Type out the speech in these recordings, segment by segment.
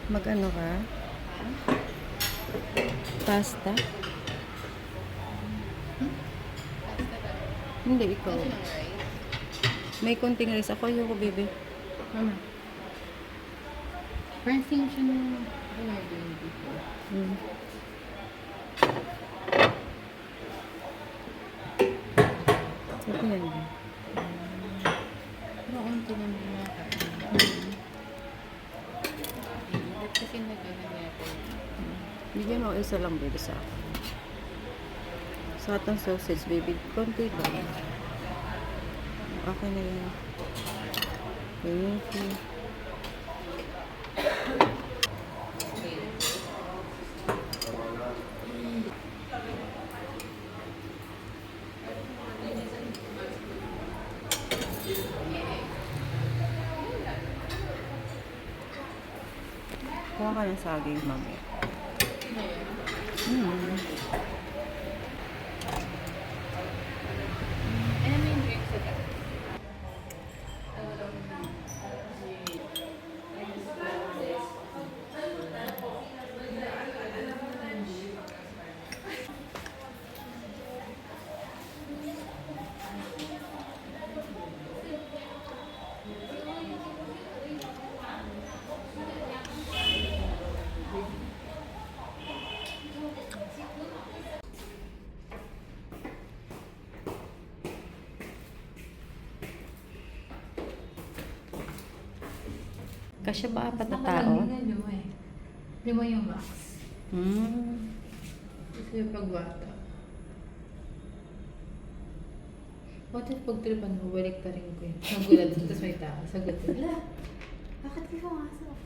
Mag-ano ka? Pasta? Hindi, ikaw. May konting rice. Ako yung ko, bebe. Mama. First thing siya nung doing before. Ito yan. Pero unti lang kumakain. Ba't kasi nag-ano yata? Bigyan mo isa lang, baby, sa akin. Sa atong sausage, baby. Konti lang. Okay na yan. Thank you. Kuha ka ng saging, mami. Ano mo yung drinks sa taas? Kasya ba apat na tao? Lima eh. Lima yung max. Kasi yung pagbata. What if pagtripan mo, balik pa rin ko yun. Nagulat doon, tapos may tao. Sagot yun. Ala, bakit ka pumasok?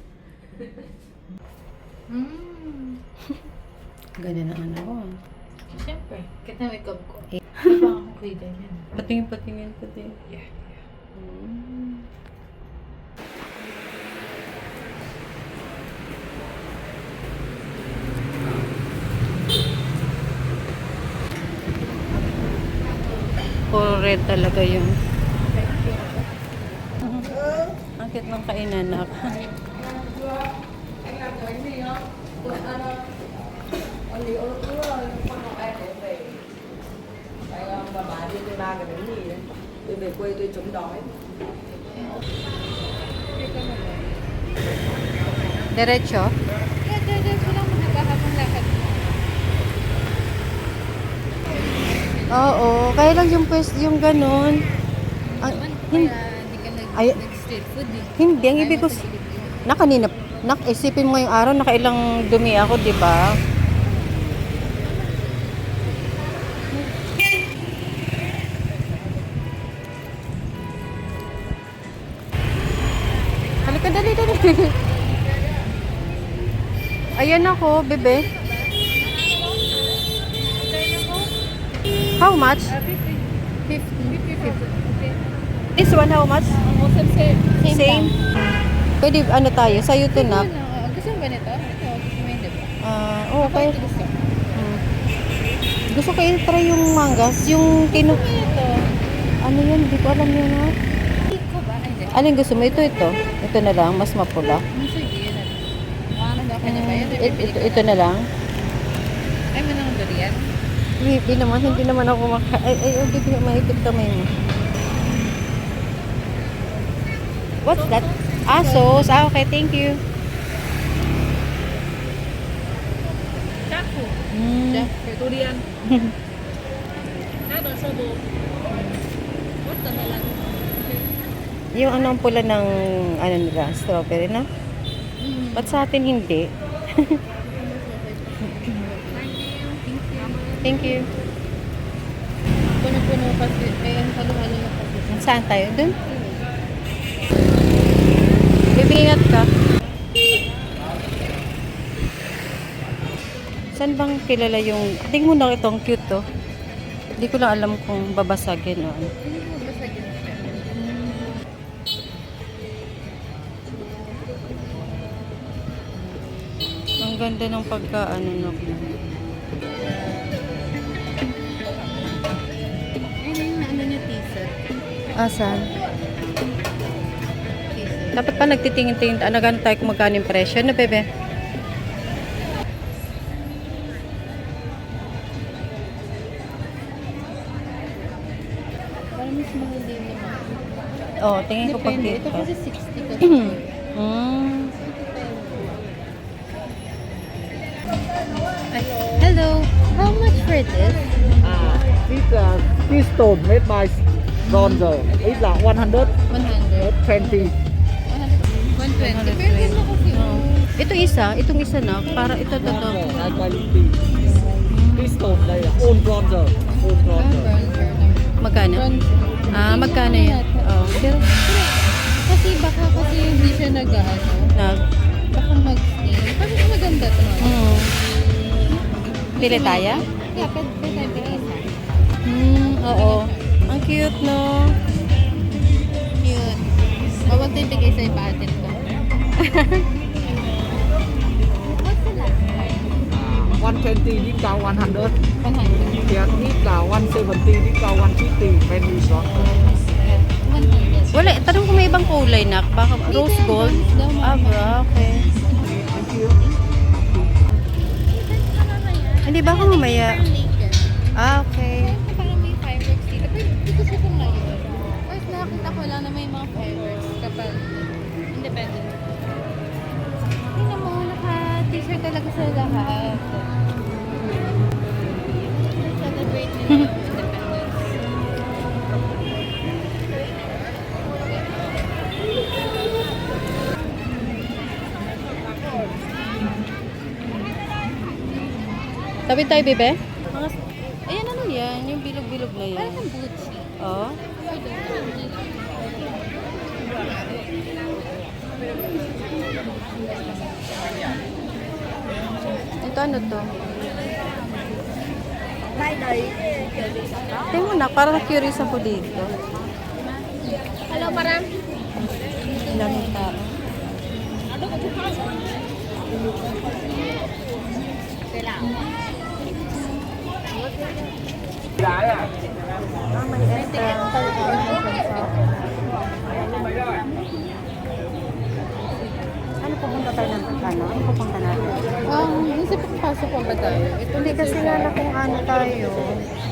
Ganyan ang ano ko. Siyempre, kita may cup ko. Eh. Napaka ko kuya yan. Patingin pati. Yeah. Puro red talaga yun. Ang cute ng kainan, bà đi tôi ba cái bánh mì đấy, tôi về quê tôi chống đói. Diretso? Yeah, diretso lang nagkakapang lakad. Oo, kaya lang yung yung ganun. Ang, Kaya hindi ka Ay- nag-street food eh. hindi, ang ibig ko, kanina, isipin mo ngayong araw, nakailang dumi ako, di ba? Halika, dali. Ayan ako, bebe. How much? 50. This one, how much? Same. Pwede, ano tayo, sa'yo to na. Gusto mo ba nito? Ito, gusto mo yun, diba? Okay. Ito gusto. Gusto ko i-try yung mangas, yung Ito. ano yan, hindi ko alam yun, ha? Iko ba? Ay, hindi. Alin gusto mo? Ito na lang, mas mapula. Sige, yun na. Ano na, okay na ba yun? Ito na lang. Ay, mo nang durian? Hindi naman ako hindi ko mahigit kamay mo. What's that? Sauce. Okay, thank you. Jackfruit. Jackfruit. Durian. Yung ano ang pula ng ano nila, strawberry, no? Ba't sa atin hindi? Thank you. Puno-puno kasi. Ay, ang halo-halo na kasi. Saan tayo? Dun? Bibingat ka. Saan bang kilala yung... Tingnan mo na itong cute to. Hindi ko lang alam kung babasagin o ano. Hindi mo basagin siya. Ang ganda ng pagkaano na. Ayun yung ano niya, t-shirt. Asan? T-shirt. Dapat pa nagtitingin-tingin. Ano gano'n tayo kung magkano yung presyo, no, bebe? Parang mas mahal din naman. Oh, tingin ko pag Depende. Ito dito. kasi 60 kasi. Mm. Ay, hello. How much for this? This this stone made by bronzer. It's like 120. 100. 120. Pero yun na kasi. Oh. Itong isa na, para ito to. High quality. This stone, đây là old bronzer. Old bronzer. Magkano? Ah, magkano yun? Oh. Pero, kasi baka kasi hindi siya nag-ano. Baka mag-stay. Pero maganda to. Pili tayo? Yeah, pwede tayo pili isa. Oo. Ang cute, no? Cute. Bawal tayo bigay sa iba atin to. What's the last? 120, this là 100. 100. Here, this là 170, this là 150. Penny bronzer. 100. Wala, tanong kung may ibang kulay na. Baka rose gold. Ah, bro, okay. Thank you. Hindi ba ako mamaya? Ah, okay. Parang may fireworks dito. Pero hindi ko siya kung ngayon. First nakakita ko lang na may mga fireworks kapag independent. Tingnan mo, naka-t-shirt talaga sa lahat. Celebrate nila yung independence. Tabi tayo, bebe? Ayan, ano yan? Yung bilog-bilog na yan. Parang ang Gucci. Oh. Ito ano to? Tingnan mo na, parang na-curious ako dito. Hello, Maram. Daming tao. May Ano pupunta tayo ng ano? Ano pupunta natin? Isa pa pasok pa ba tayo? Ito Hindi kasi nga kung ano tayo.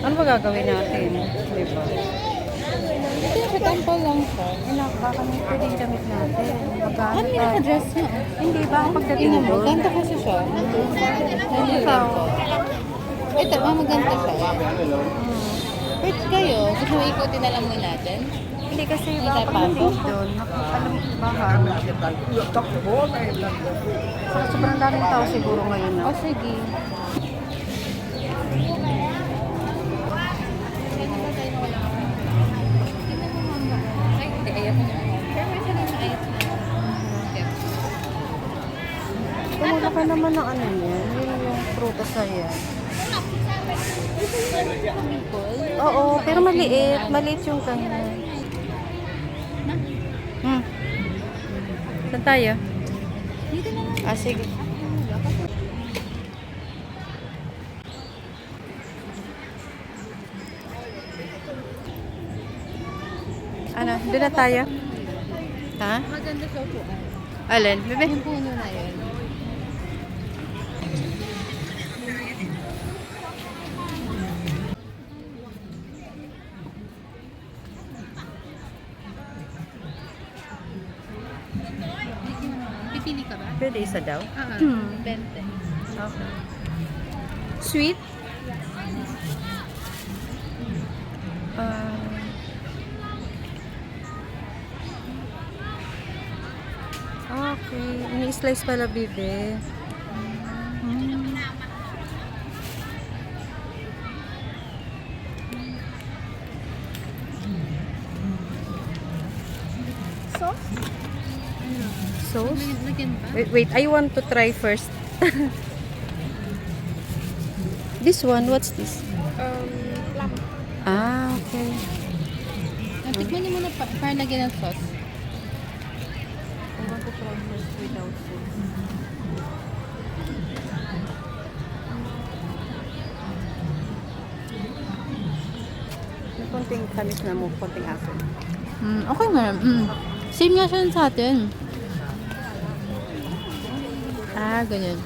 Ano ba gagawin natin? Di ba? Ito yung tampal lang siya. Baka may pwede yung damit natin. Magkano Ano yung tayo? naka-dress niya? Hindi ba pagdating Tingnan mo, doon? ganda kasi siya. Ikaw. Ito, maganda siya. Wait kayo, gusto mo ikutin na lang muna natin? Hindi kasi Hindi baka tayo pagdating pasok. doon, alam mo baka. Sobrang daming tao siguro ngayon na. O sige. Ay, hindi, ayaw mo na. Pero may siya lang ayos na. Tumula ka naman ng ano yan. Yun yung prutas na yan. Oo, pero maliit. Maliit yung kanya. Saan tayo? Dito na lang. Ah, sige. Ano, doon na tayo? Ha? Maganda siya po. Alin? Bebe? Yung puno na yun. Pipili ka ba? Pwede isa daw? Bente. Okay. Sweet? Okay. Ini-slice pala, bibe. Sauce? Lagyan ba? Wait, I want to try first. This one, what's this? Plum. Ah, okay. Tikman niyo muna para lagyan ng sauce. I want to try first without sauce. May konting tamis na mo, konting asin. Okay, ma'am. Same nga siya sa atin. Ah, ganyan.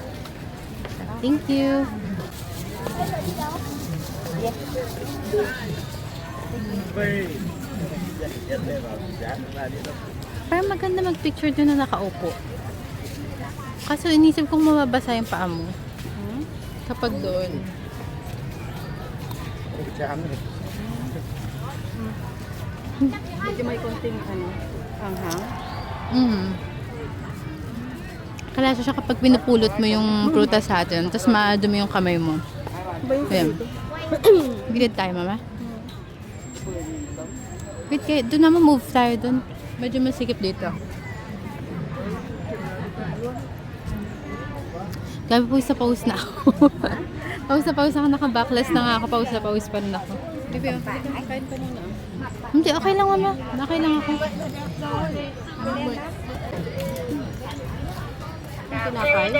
Thank you. Parang maganda mag-picture doon na nakaupo. Kaso inisip kong mababasa yung paa mo. Kapag doon. Medyo may konting anghang. Kala siya kapag pinupulot mo yung prutas sa atin, tapos maadumi yung kamay mo. Ba yung Ayan. Gilid tayo, mama. Wait, kayo, doon naman move tayo doon. Medyo masikip dito. Gabi po sa pause na ako. Pause na pause ako, naka-backless na nga ako. Pause na pause pa rin ako. Bibi, kain ka muna. Hindi, okay lang mama. Okay lang ako. Tinapay?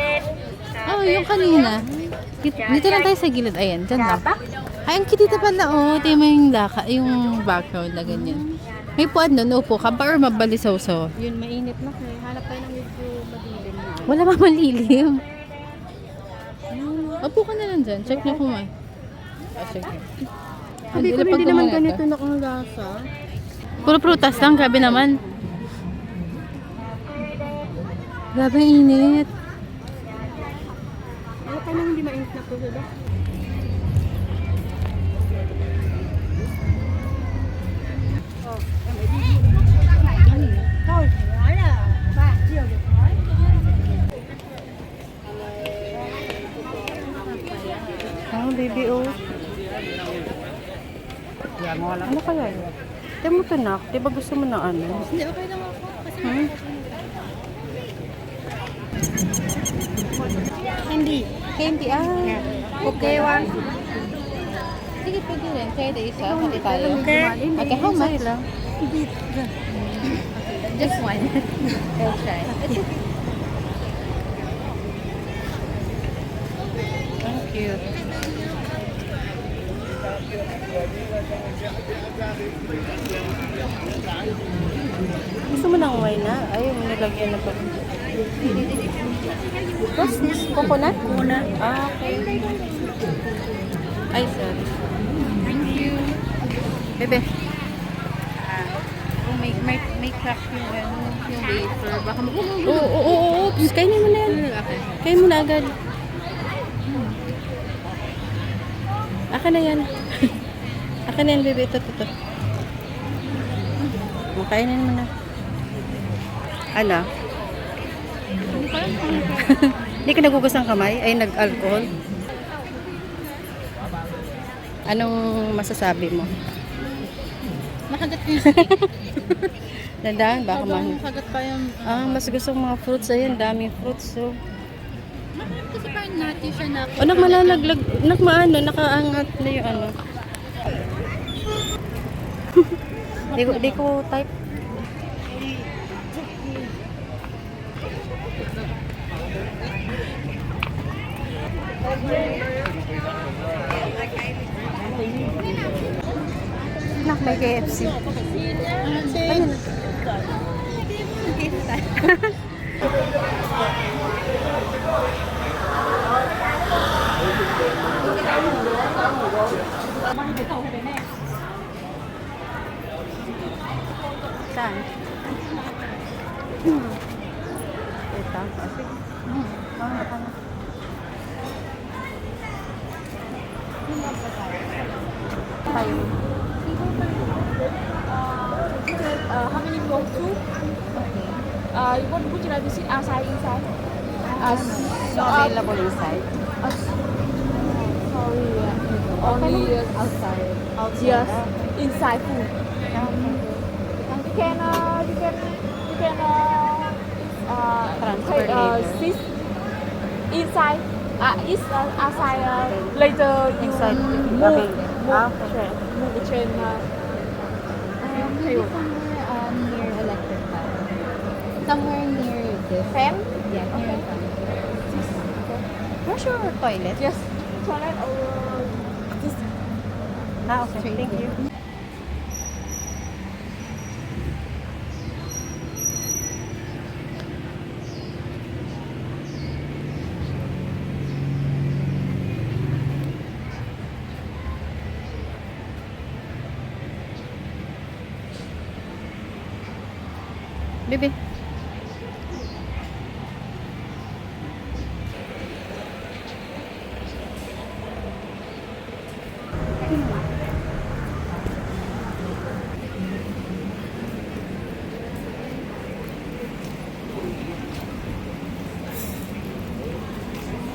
Oh, yung kanina. Dito lang tayo sa gilid. Ayan, dyan lang. Ay, ang kitita pala, oh. Ito yung yung background na ganyan. May puan doon, upo ka pa or mabalisaw-saw? Yun, mainit na. Hanap tayo ng medyo madilim na. Wala ba malilim? Upo ka na lang dyan. Check niyo kung may. Ah, sige. Sabi ko, hindi naman ganito na kung lasa. Puro prutas lang, grabe naman. Grabe ang init. Ano pa nang hindi mainit na po sila? Baby, oh. Ano kaya yun? Di mo ito na. Di ba gusto mo na ano? Hindi, okay lang ako. Kasi Candy. Candy, Okay, one. sige, pwede rin. Kaya ito isa, pati tayo. Okay, how much? Just one. I'll try. Thank you. Gusto mo ng wine na? Ay, nilagyan na pa. What's this? Coconut? Coconut. Okay. Ay, sorry. Thank you. Bebe. Kung may crack yung wafer, baka Oo. Kainin mo na yan. Okay. Kainin mo na agad. Aka na yan. Aka na yan, bebe. Ito. Kainin mo na. Ala? Hindi ka nagugas ng kamay? Ay, nag-alcohol? Anong masasabi mo? Nakagat ko yung stick. Dandahan, baka Habang nakagat pa yung... mas gusto ng mga fruits. Ayun, daming fruits. So. Kasi parang nati siya na... O, nagmalalaglag. Nakaangat na yung ano. Di ko type. Nak, may KFC. Ayun. Saan? Ito. Sige. Tayo. How many floors? Two. Okay. You want would you like to sit outside, inside? Not available inside. Sorry, only outside. Yes, inside food. You can Transfer later. sit inside. It's outside. Later you Inside. move Okay. the train. Move the train. Maybe somewhere near electric fan. Somewhere near this. Fan? Yeah, near fan. Where's your toilet? Yes. Toilet or this. Okay. Thank you. Bebe.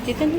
Dito na.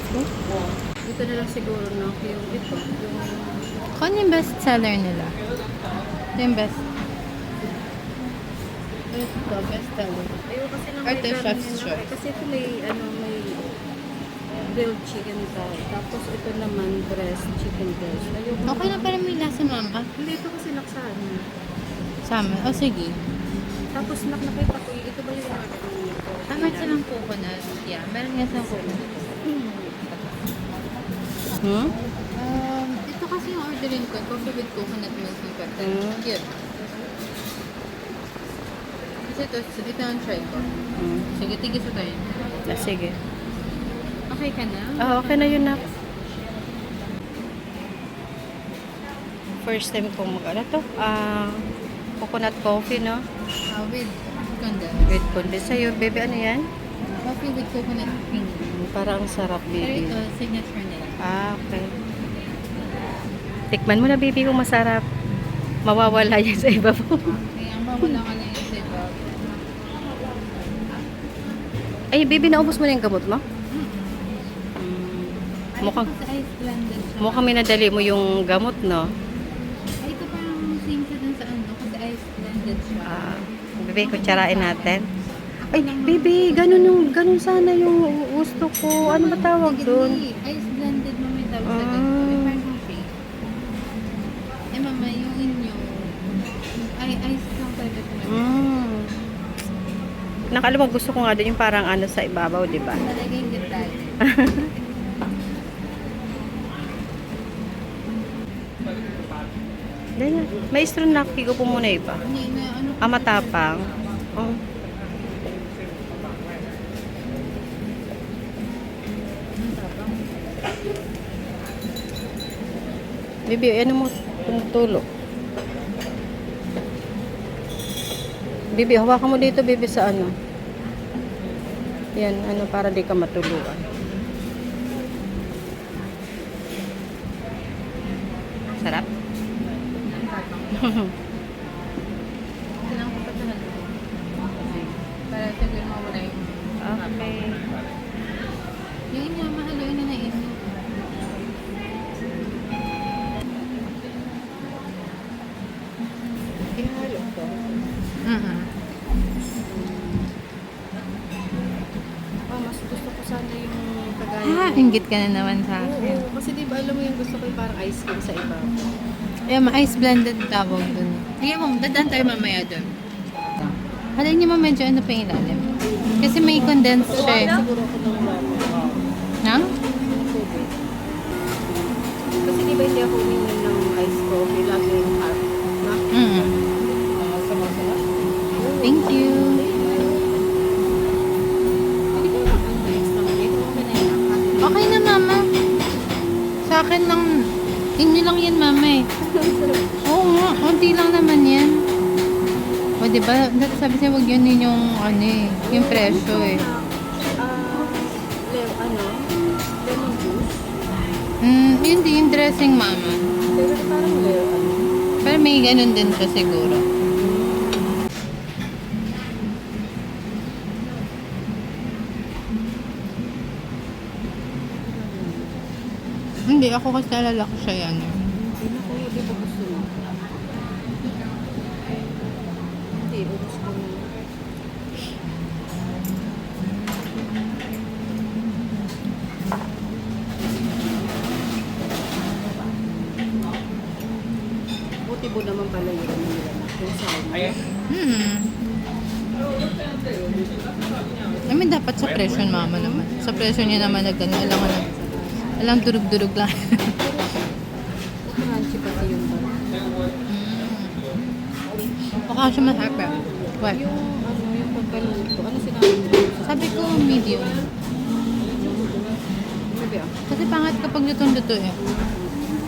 Dito. Dito na lang siguro na yung ito. Kung ano yung best seller nila? Ito yung best. Ito, best seller. Ayun kasi lang Ito, may chef's ganun choice. yun. Kasi ito may, may grilled chicken tayo. Tapos ito naman breast, chicken breast. Ayoko Okay na, pero may lasa, mama. Hindi, ito kasi naksaan. Sama. O, sige. Tapos nakita ko, ito ba yung order niyo? Meron silang coconut. Yeah, meron nga silang coconut. Hmm? Ito kasi yung orderin ko. Coffee with coconut milk and cotton. Cute. Kasi ito ang try ko. Sige, tigis ko tayo. Sige. Okay ka na? Okay na yun na. First time kong mag-ano to? Coconut coffee, no? With condensed. With condensed. Sa'yo, baby, ano yan? Coffee with coconut cream. Parang sarap, Pero baby. ito, signature nila. Okay. Tikman mo na, baby, kung masarap. Mawawala yan sa iba po. Kaya ang mawala ka na yun sa iba. Ay, baby, naubos mo na yung gamot mo? Mukhang, Sa ice blended siya. mukhang minadali mo yung gamot, no? Ay, ito parang same sa dun sa ano, kasi ice blended siya. Baby, kutsarain natin. Ay, baby, ganun sana yung gusto ko. Ano ba tawag doon? Hindi, ice blended mo may tawag sa ganito. May parang shake. Eh, mama, yung inyo, ay, ice lang talaga siya. Nakaalam mo, gusto ko nga din yung parang ano sa ibabaw, di ba? Talaga yung detalye. Dahil na, may straw na kigo po muna iba. Hindi na, ano, Matapang. Oh. Bibi, ano mo tumutulo? Bibi, hawakan mo dito, bibi, sa ano. Yan, ano, para di ka matuluan. Sarap? kailangan ko pa sa para siguro mawala yung Okay. yung inyo, mahaluin na na inyo. Ihalo ko. Mas gusto ko sana yung kagaya. Inggit ka na naman sa akin. Oo, kasi di ba alam mo yung gusto ko yung parang ice cream sa iba. Yeah, ma-ice blended tawag dun. Sige mo, dadaan tayo mamaya dun. Halay niyo mo medyo ano pa yung ilalim. Kasi may condensed siya eh. Siguro ako ng Ha? Kasi di ba hindi ako uminom ng ice coffee, lagi yung hot. Na? Thank you. Hindi ko naman ang extra maliit. Okay na yun. Okay na, mama. Sa akin lang, inyo lang yan, mama eh. Oo nga, unti lang naman yan. O, diba? Sabi siya, wag yun yung, ano eh, yung presyo eh. Lemon juice. Yun din yung dressing, mama. Pero parang lemon. Pero may ganun din siya siguro. Hindi, ako kasi alala ko siya yan. Hindi na kuya, di ba gusto mo? Hindi, ubus ko na. Tibo naman pala yun. Yung sound. I mean, dapat sa presyo mama naman. Sa presyo niya naman nagdano. Alam durug-durug lang. Crunchy pati yung bar. Baka siya masarap eh. What? Yung pagkaluto. Ano sinabi mo? Sabi ko medium. Sabi ah. Kasi pangat kapag lutong-luto eh.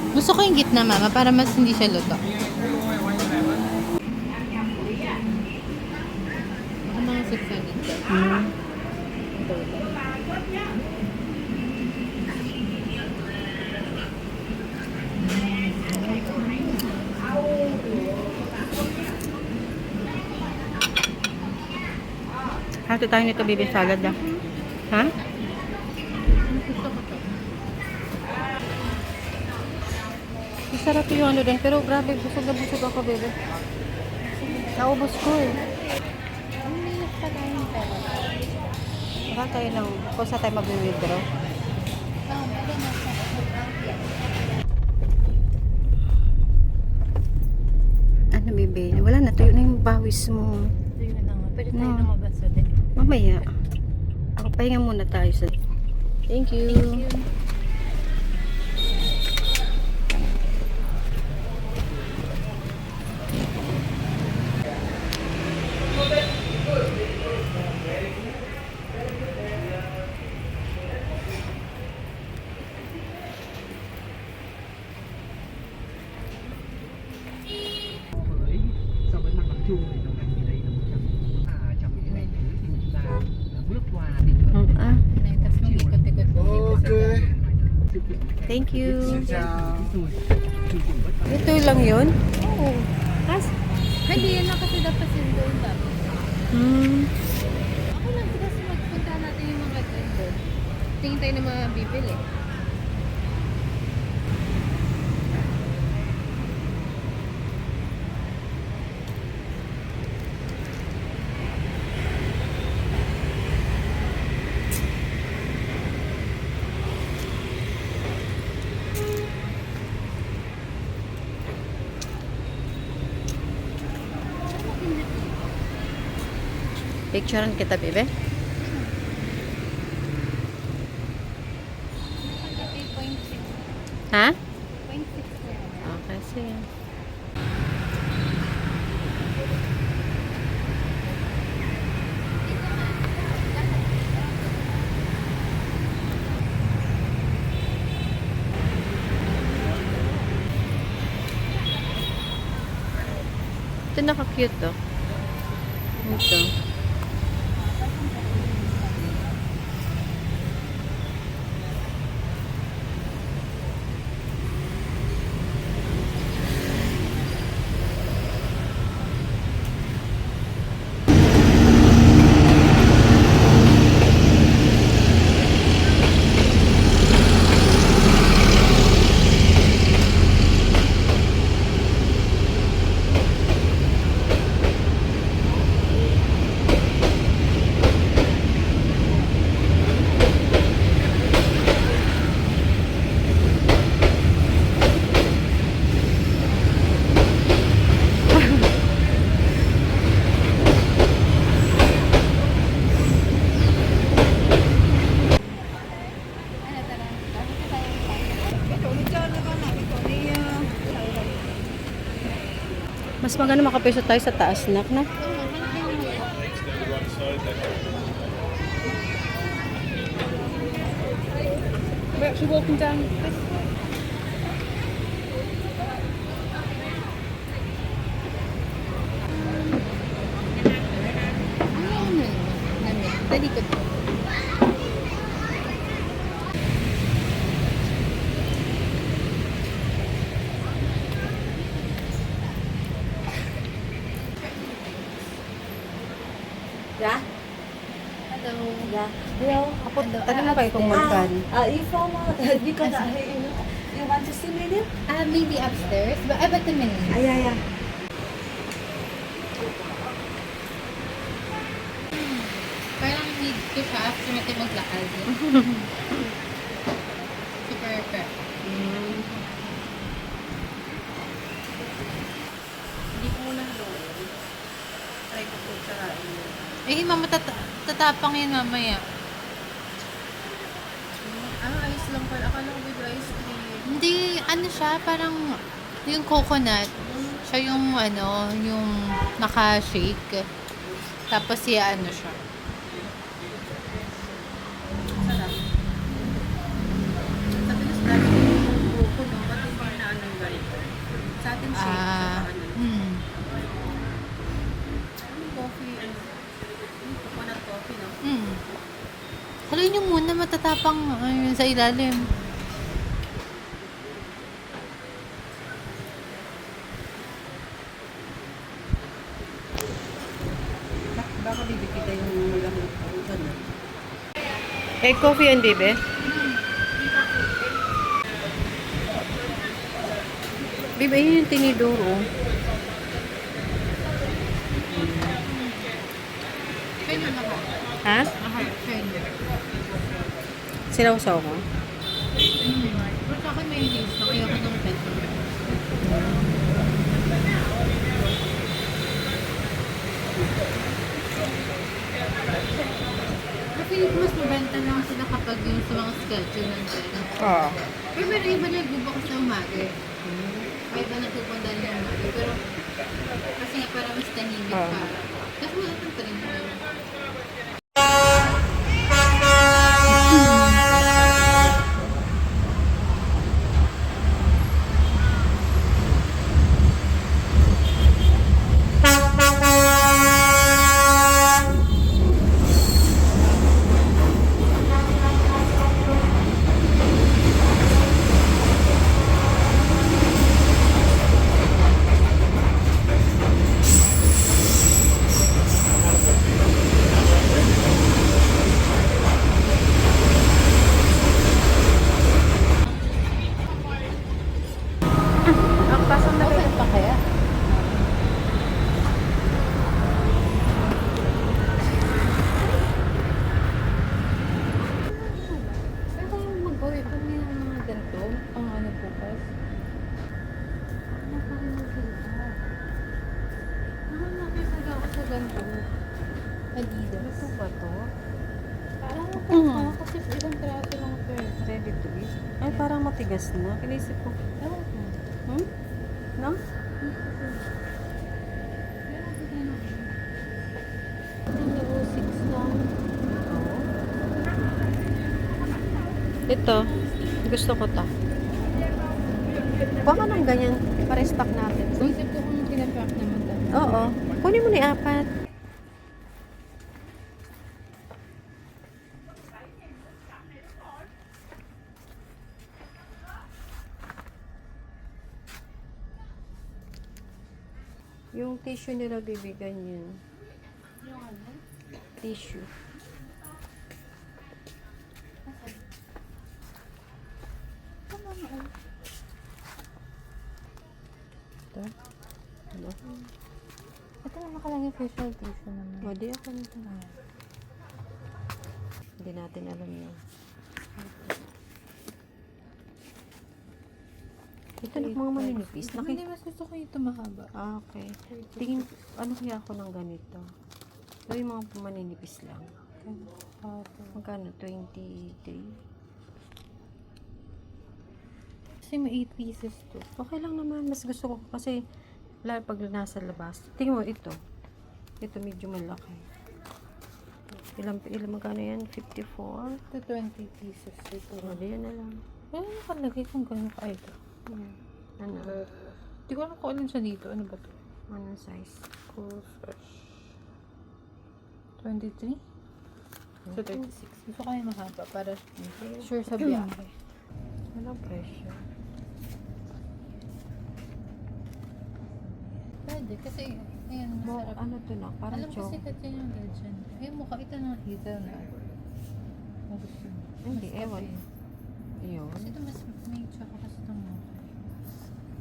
Gusto ko yung gitna mama para mas hindi siya luto. Baka mga 600 ka. Hati tayo nito baby salad ah. Ha? Gusto ko to. Masarap yung ano din. Pero grabe, busog na busog ako baby. Naubos ko eh. Umiyak pa tayong pera. Baka tayo ng, kung saan tayo mag-withdraw. Ano baby? Wala na, tuyo na yung bawis mo. Sige na nga. Pwede tayo No. lumabas ulit. Mamaya. Ako, pahinga muna tayo sa... Thank you. So với mặt bằng chung thì đồng hành thì đây là một trong những trong những ngày tới thì chúng ta bước qua thì Ah, Tapos mag-ikot-ikot po dito sa thank you. rồi chương trình bất Ito lang yun? Oo. Hindi yan na kasi dapat doon dapat. Ako lang kasi magpunta natin yung mga doon. Tingin tayo ng mga bibili. Picturean kita, bebe. 3.6. Ha? 0.6 Okay, sige. Ito naka-cute to. Ito. Mas maganda makapeso tayo sa taas, nak, na? We're actually walking down this. Talikod ko. Yeah? Hello. Yeah. Hello. Tanong mo kayo kung magkan. You from because you want to see me? Maybe upstairs, but about the minute. Yeah. Parang need ko siya after natin maglakad. Super prep. Eh, mama, tatapang yan mamaya. Ice lang pala. Akala ko with ice cream. Hindi, ano siya, parang yung coconut. Siya yung, yung naka-shake. Tapos siya, siya. Sarap. Sa Pinas dati yung buko, no? Ba't hindi na anong ganito? Sa atin shake. Ah, Saka coffee, coconut coffee, no? Haluin nyo muna, matatapang sa ilalim. Baka bibigyan yung malaking ganun. Eh, coffee yan, bebe? Bebe, yun yung tinidor, oh. Pwede na ba? Ha? Pwede. Sinawsaw ko? Pero sa akin may leaves. Nakaya ko ng peso. Feeling ko mas mabenta lang sila kapag yung sa mga schedule nandun. Oo. Pero meron iba nagbubukas sa umaga. May iba nagpupunta na umaga. Pero kasi nga parang mas tahimik pa. Tapos wala pang pa rin mo. Open pa kaya? Pero kung mag-uwi pa may mga ganito, pang bukas. Parang magkita. Nakakasag ako sa ganito. Adidas. Ito ba to? Parang magkita kasi ibang trato lang ito eh. Ready to eat? Ay, parang matigas na. Kinisip ko. Ewan ko. Hmm? No? Ito. Gusto ko to. Baka nang ganyan. Para-stock natin. Isip ko kung pinapack naman tayo. Oo. Kunin mo na yung apat. Yung tissue nila bibigyan yun. Yung ano? Tissue. Ito. Ano? Ito na nakalagay facial tissue naman. O, di ako nito na. Hindi natin alam yun. Ito na mga maninipis. Hindi, mas gusto ko ito mahaba. Ah, okay. Tingin, ano kaya ako ng ganito? So, yung mga maninipis lang. Magkano? 23? Kasi may 8 pieces to. Okay lang naman. Mas gusto ko kasi lalo pag nasa labas. Tingin mo, ito. Ito medyo malaki. Ilang magkano yan? 54? Ito 20 pieces. Ito. O, di yan na lang. Ano nakalagay kung gano'n ka-ito? Ano? Hindi ko alam kung alin siya dito. Ano ba ito? Anong size? Cool fresh. 23? So 36. Gusto ko yung mahaba para sure sa biyahe. Walang presyo. Pwede kasi, ayan, Mo, masarap. ano to na? Parang Alam ko sikat yan yung legend. Ayun, mukha ito nakita na. Ang gusto mo. Hindi, Mas ewan. cafe. Yun. Kasi ito mas may tsaka kasi itong mukha.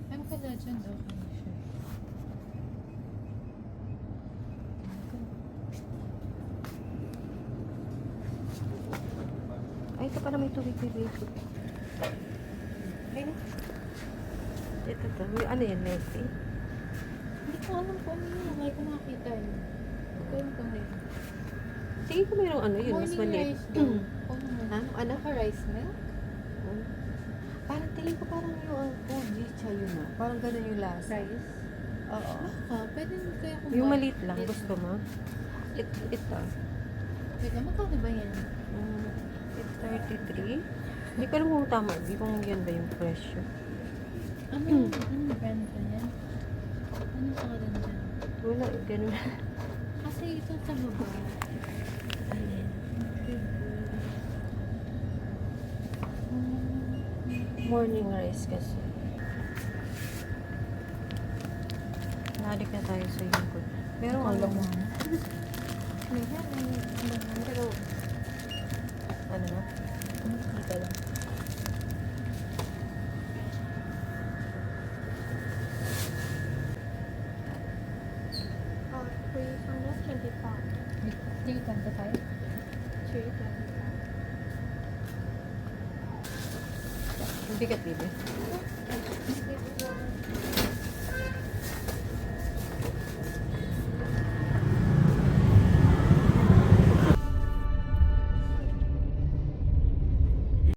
Ayun ka legend, okay siya. Ay, ito pala may tubig bibig. Ay, ito to. Ano yan, Messi? Hindi ko alam kung ano yun. Ngayon ko nakakita yun. Ito yung kung Tingin ko mayroong ano yun, mas Morning maliit. rice daw. Ha? Ano? Naka-rice milk? Parang tingin ko parang yung Fujicha yun ah. Parang ganun yung lasa. Rice? Oo. Pwede mo kaya kung Yung maliit lang, gusto mo? Ito. Wait lang, magkano ba yan? It's 33. Hindi ko alam kung tama, di kung yan ba yung presyo. Anong brand ba yan? Anong pangalan dyan? Wala, ganun. Kasi ito sa baba. Ayan. Morning rice kasi. Nalik na tayo sa yungkot. Meron ano? Pero, ano na? Dito lang. Three 25? 'Yung bigat, baby.